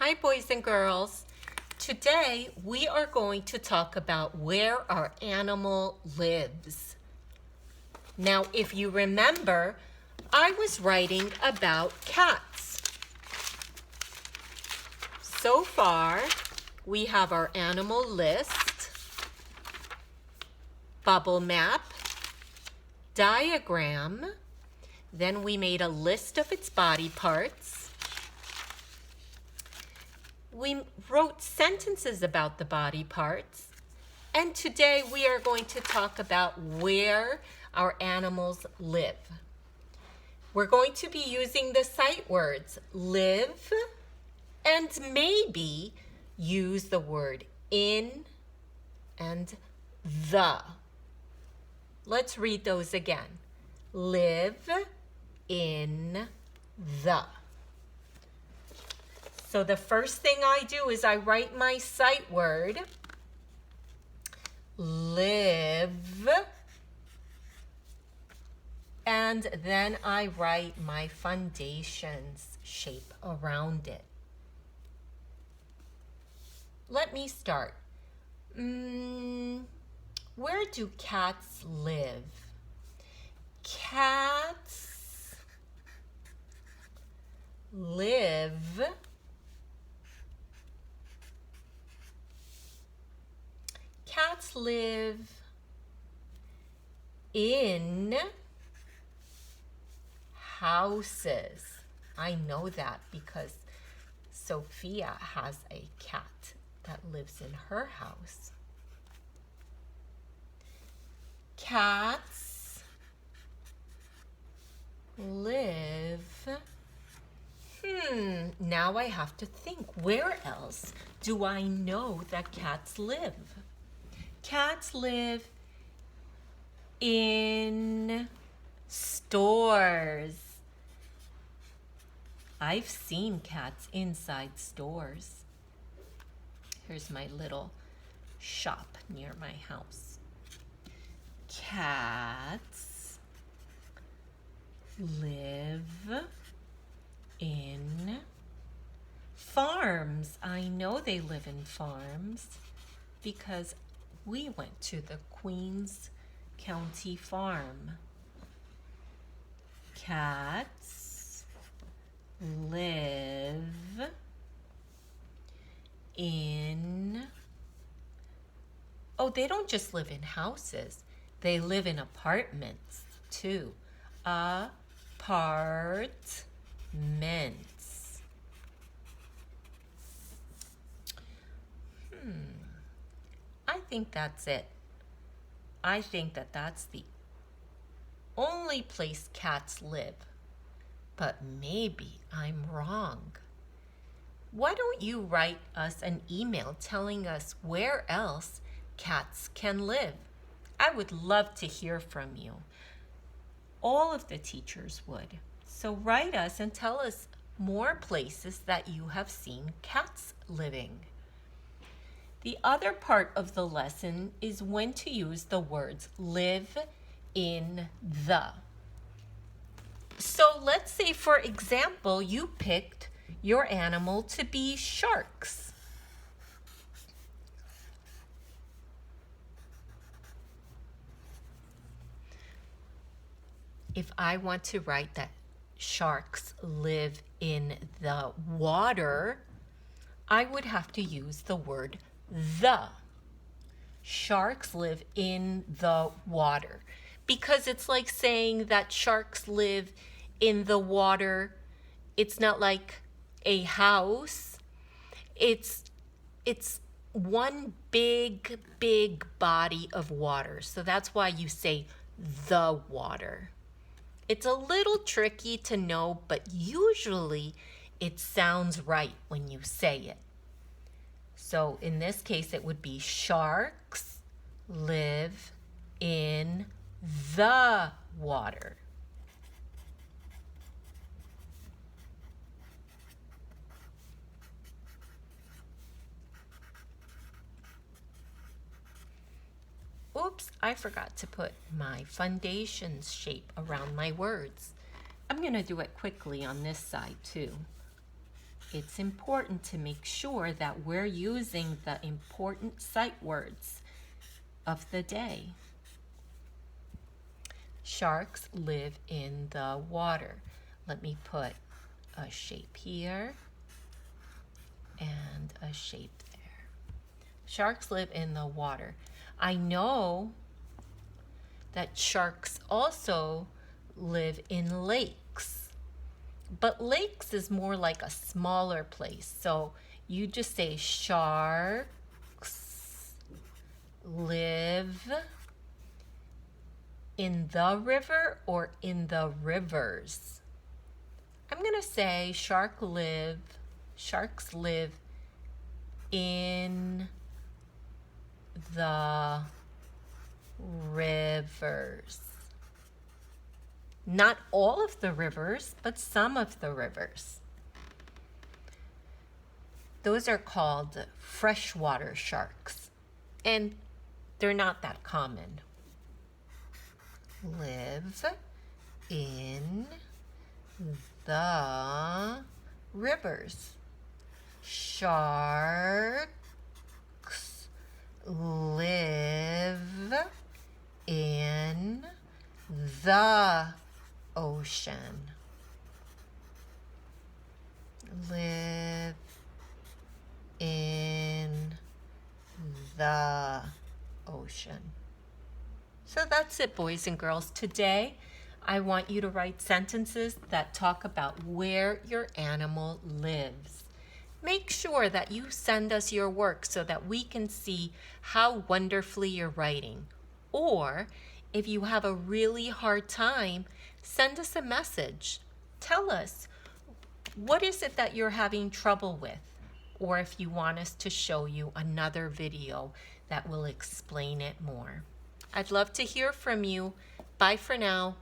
Hi, boys and girls. Today we are going to talk about where our animal lives. Now, if you remember, I was writing about cats. So far, we have our animal list, bubble map, diagram, then we made a list of its body parts. We wrote sentences about the body parts, and today we are going to talk about where our animals live. We're going to be using the sight words live and maybe use the word in and the. Let's read those again. Live in the. So the first thing I do is I write my sight word, live, and then I write my foundation's shape around it. Let me start. Where do cats live? Cats live in houses. I know that because Sophia has a cat that lives in her house. Cats live. Now I have to think. Where else do I know that cats live? Cats live in stores. I've seen cats inside stores. Here's my little shop near my house. Cats live in farms. I know they live in farms because we went to the Queens County Farm. Cats live in, they don't just live in houses. They live in apartments too. Apartments. I think that's it. I think that that's the only place cats live. But maybe I'm wrong. Why don't you write us an email telling us where else cats can live? I would love to hear from you. All of the teachers would. So write us and tell us more places that you have seen cats living. The other part of the lesson is when to use the words live in the. So let's say, for example, you picked your animal to be sharks. If I want to write that sharks live in the water, I would have to use the word the. Sharks live in the water. Because it's like saying that sharks live in the water. It's not like a house. It's one big body of water. So that's why you say the water. It's a little tricky to know, but usually it sounds right when you say it. So in this case, it would be sharks live in the water. Oops, I forgot to put my foundation's shape around my words. I'm going to do it quickly on this side too. it's important to make sure that we're using the important sight words of the day. Sharks live in the water. Let me put a shape here and a shape there. Sharks live in the water. I know that sharks also live in lakes, but lakes is more like a smaller place. So you just say sharks live in the river or in the rivers. I'm going to say sharks live in the rivers. Not all of the rivers, but some of the rivers. Those are called freshwater sharks, and they're not that common. Live in the rivers. Sharks live in the ocean. Live in the ocean. So that's it, boys and girls. Today, I want you to write sentences that talk about where your animal lives. Make sure that you send us your work so that we can see how wonderfully you're writing. Or, if you have a really hard time, send us a message. Tell us, what is it that you're having trouble with? Or if you want us to show you another video that will explain it more. I'd love to hear from you. Bye for now.